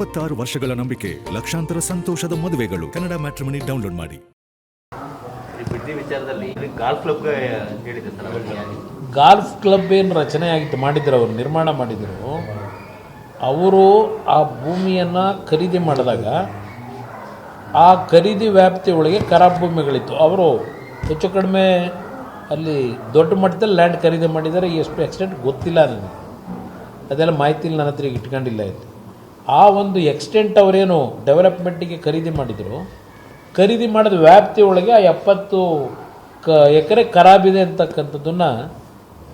26 ವರ್ಷಗಳ ನಂಬಿಕೆ, ಲಕ್ಷಾಂತರ ಸಂತೋಷದ ಮದುವೆಗಳು. ಕನ್ನಡ ಮ್ಯಾಟ್ರಿಮನಿ ಡೌನ್ಲೋಡ್ ಮಾಡಿ. ಬಿಡ್ದಿ ವಿಚಾರದಲ್ಲಿ ಗಾಲ್ಫ್ ಕ್ಲಬ್ ಹೇಳಿದೆ ಸರ್. ಗಾಲ್ಫ್ ಕ್ಲಬ್ ಏನು ರಚನೆ ಆಗಿತ್ತು ಮಾಡಿದ್ರು, ಅವರು ನಿರ್ಮಾಣ ಮಾಡಿದರು. ಅವರು ಆ ಭೂಮಿಯನ್ನು ಖರೀದಿ ಮಾಡಿದಾಗ ಆ ಖರೀದಿ ವ್ಯಾಪ್ತಿ ಒಳಗೆ ಖರಾಬ್ ಭೂಮಿಗಳಿತ್ತು. ಅವರು ಹೆಚ್ಚು ಕಡಿಮೆ ಅಲ್ಲಿ ದೊಡ್ಡ ಮಟ್ಟದಲ್ಲಿ ಲ್ಯಾಂಡ್ ಖರೀದಿ ಮಾಡಿದ್ದಾರೆ. ಎಷ್ಟು ಎಕ್ಸ್ಟೆಂಟ್ ಗೊತ್ತಿಲ್ಲ ನನಗೆ, ಅದೆಲ್ಲ ಮಾಹಿತಿ ನನ್ನ ಹತ್ರ ಈಗ ಇಟ್ಕೊಂಡಿಲ್ಲ ಇತ್ತು. ಆ ಒಂದು ಎಕ್ಸ್ಟೆಂಟ್ ಅವರೇನು ಡೆವಲಪ್ಮೆಂಟಿಗೆ ಖರೀದಿ ಮಾಡಿದರು, ಖರೀದಿ ಮಾಡಿದ ವ್ಯಾಪ್ತಿ ಒಳಗೆ ಆ 70 ಎಕರೆ ಖರಾಬಿದೆ ಅಂತಕ್ಕಂಥದ್ದನ್ನು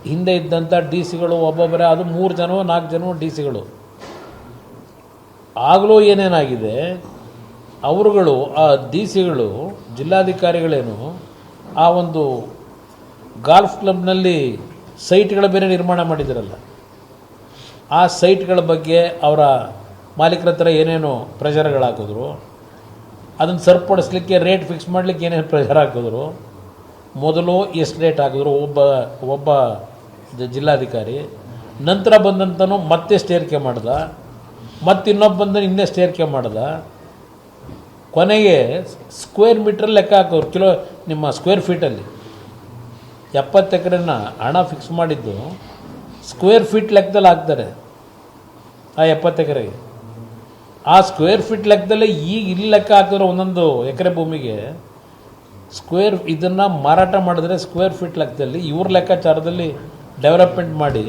ಹಿಂದೆ ಇದ್ದಂಥ ಡಿ ಸಿಗಳು ಒಬ್ಬೊಬ್ಬರೇ, ಅದು 3 ಜನ 4 ಜನ ಡಿ ಸಿಗಳು. ಆಗಲೂ ಏನೇನಾಗಿದೆ, ಅವರುಗಳು ಆ ಡಿ ಸಿಗಳು ಜಿಲ್ಲಾಧಿಕಾರಿಗಳೇನು ಆ ಒಂದು ಗಾಲ್ಫ್ ಕ್ಲಬ್ನಲ್ಲಿ ಸೈಟ್ಗಳ ಬೇರೆ ನಿರ್ಮಾಣ ಮಾಡಿದ್ರಲ್ಲ, ಆ ಸೈಟ್ಗಳ ಬಗ್ಗೆ ಅವರ ಮಾಲೀಕರ ಹತ್ರ ಏನೇನು ಪ್ರೆಷರ್ಗಳಾಕಿದ್ರು, ಅದನ್ನು ಸರಿಪಡಿಸ್ಲಿಕ್ಕೆ ರೇಟ್ ಫಿಕ್ಸ್ ಮಾಡಲಿಕ್ಕೆ ಏನೇನು ಪ್ರೆಷರ್ ಹಾಕಿದ್ರು. ಮೊದಲು ಎಷ್ಟು ರೇಟ್ ಹಾಕಿದ್ರು ಒಬ್ಬ ಜಿಲ್ಲಾಧಿಕಾರಿ, ನಂತರ ಬಂದಂತನೂ ಮತ್ತೆ ಏರಿಕೆ ಮಾಡ್ದ, ಮತ್ತು ಇನ್ನೊಬ್ಬ ಬಂದ ಇನ್ನೆಷ್ಟು ಏರಿಕೆ ಮಾಡ್ದ. ಕೊನೆಗೆ ಸ್ಕ್ವೇರ್ ಮೀಟ್ರಲ್ಲಿ ಲೆಕ್ಕ ಹಾಕೋರು, ನಿಮ್ಮ ಸ್ಕ್ವೇರ್ ಫೀಟಲ್ಲಿ 70 ಎಕರೆನ ಹಣ ಫಿಕ್ಸ್ ಮಾಡಿದ್ದು ಸ್ಕ್ವೇರ್ ಫೀಟ್ ಲೆಕ್ಕದಲ್ಲಿ ಹಾಕ್ತಾರೆ. ಆ 70 ಎಕರೆಗೆ ಆ ಸ್ಕ್ವೇರ್ ಫೀಟ್ ಲೆಕ್ಕದಲ್ಲೇ ಈಗ ಇಲ್ಲಿ ಲೆಕ್ಕ ಹಾಕಿದ್ರೆ ಒಂದೊಂದು ಎಕರೆ ಭೂಮಿಗೆ ಇದನ್ನು ಮಾರಾಟ ಮಾಡಿದ್ರೆ ಸ್ಕ್ವೇರ್ ಫೀಟ್ ಲೆಕ್ಕದಲ್ಲಿ ಇವ್ರ ಲೆಕ್ಕಾಚಾರದಲ್ಲಿ ಡೆವಲಪ್ಮೆಂಟ್ ಮಾಡಿ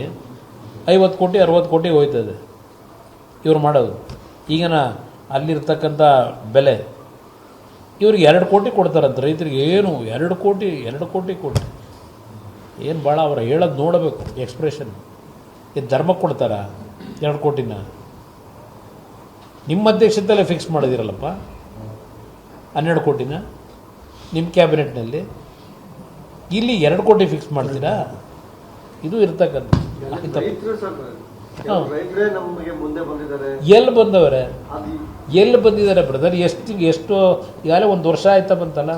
50 ಕೋಟಿ 60 ಕೋಟಿ ಹೋಯ್ತದೆ ಇವ್ರು ಮಾಡೋದು. ಈಗಿನ ಅಲ್ಲಿರ್ತಕ್ಕಂಥ ಬೆಲೆ ಇವ್ರಿಗೆ 2 ಕೋಟಿ ಕೊಡ್ತಾರಂತ ರೈತರಿಗೆ. ಏನು 2 ಕೋಟಿ ಏನು ಭಾಳ ಅವ್ರು ಹೇಳೋದು ನೋಡಬೇಕು ಎಕ್ಸ್ಪ್ರೆಷನ್. ಇದು ಧರ್ಮಕ್ಕೆ ಕೊಡ್ತಾರ 2 ಕೋಟಿನ? ನಿಮ್ಮ ಅಧ್ಯಕ್ಷತೆಯಲ್ಲೇ ಫಿಕ್ಸ್ ಮಾಡಿದಿರಲ್ಲಪ್ಪ 12 ಕೋಟಿನ ನಿಮ್ಮ ಕ್ಯಾಬಿನೆಟ್ನಲ್ಲಿ. ಇಲ್ಲಿ 2 ಕೋಟಿ ಫಿಕ್ಸ್ ಮಾಡ್ತೀರಾ? ಇದು ಇರ್ತಕ್ಕಂಥ ಎಲ್ಲಿ ಬಂದಿದ್ದಾರೆ ಬ್ರದರ್? ಎಷ್ಟು ಈಗಾಗಲೇ 1 ವರ್ಷ ಆಯ್ತಾ ಬಂತಲ್ಲ.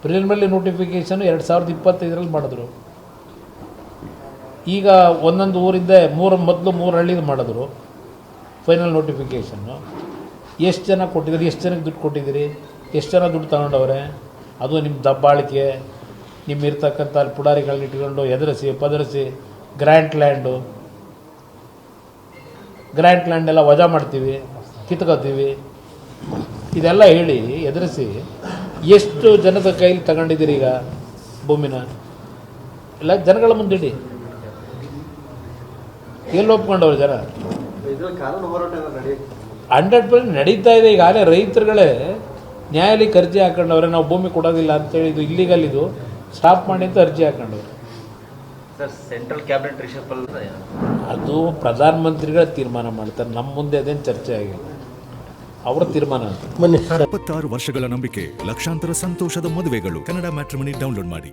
ಪ್ರಿಲಿಮಿನರಿ ನೋಟಿಫಿಕೇಷನ್ 2025ರಲ್ಲಿ ಮಾಡಿದ್ರು. ಈಗ ಒಂದೊಂದು ಊರಿಂದ ಮೊದಲು 3 ಹಳ್ಳಿದು ಮಾಡಿದ್ರು ಫೈನಲ್ ನೋಟಿಫಿಕೇಷನ್ನು. ಎಷ್ಟು ಜನ ಕೊಟ್ಟಿದ್ದೀರಿ, ಎಷ್ಟು ಜನಕ್ಕೆ ದುಡ್ಡು ಕೊಟ್ಟಿದ್ದೀರಿ, ಎಷ್ಟು ಜನ ದುಡ್ಡು ತಗೊಂಡವ್ರೆ? ಅದು ನಿಮ್ಮ ದಬ್ಬಾಳಿಕೆ, ನಿಮ್ಮ ಇರ್ತಕ್ಕಂಥ ಪುಡಾರಿಗಳನ್ನ ಇಟ್ಕೊಂಡು ಎದುರಿಸಿ ಪದರಿಸಿ ಗ್ರ್ಯಾಂಟ್ ಲ್ಯಾಂಡ್ ಎಲ್ಲ ವಜಾ ಮಾಡ್ತೀವಿ, ಕಿತ್ಕೋತೀವಿ, ಇದೆಲ್ಲ ಹೇಳಿ ಎದುರಿಸಿ ಎಷ್ಟು ಜನದ ಕೈಲಿ ತಗೊಂಡಿದ್ದೀರಿ ಈಗ ಭೂಮಿನ? ಎಲ್ಲ ಜನಗಳ ಮುಂದಿಡಿ. ಎಲ್ಲಿ ಒಪ್ಕೊಂಡವ್ರು ಜನ? 100% ನಡೀತಾ ಇದೆ. ಈಗಾಗಲೇ ರೈತರುಗಳೇ ನ್ಯಾಯಾಲಯಕ್ಕೆ ಅರ್ಜಿ ಹಾಕೊಂಡವ್ರೆ, ನಾವು ಭೂಮಿ ಕೊಡೋದಿಲ್ಲ ಅಂತೇಳಿ, ಇದು ಇಲ್ಲಿಗಲ್, ಇದು ಸ್ಟಾಪ್ ಮಾಡಿ ಅಂತ ಅರ್ಜಿ ಹಾಕೊಂಡವ್ರೆ. ಸೆಂಟ್ರಲ್ ಕ್ಯಾಬಿನೆಟ್ ರಿಷಫಲ್ ಅದು ಪ್ರಧಾನಮಂತ್ರಿಗಳ ತೀರ್ಮಾನ ಮಾಡ್ತಾರೆ. ನಮ್ಮ ಮುಂದೆ ಅದೇನು ಚರ್ಚೆ ಆಗಿಲ್ಲ, ಅವರ ತೀರ್ಮಾನ. 26 ವರ್ಷಗಳ ನಂಬಿಕೆ, ಲಕ್ಷಾಂತರ ಸಂತೋಷದ ಮದುವೆಗಳು. ಕನ್ನಡ ಮ್ಯಾಟ್ರಿಮನಿ ಡೌನ್ಲೋಡ್ ಮಾಡಿ.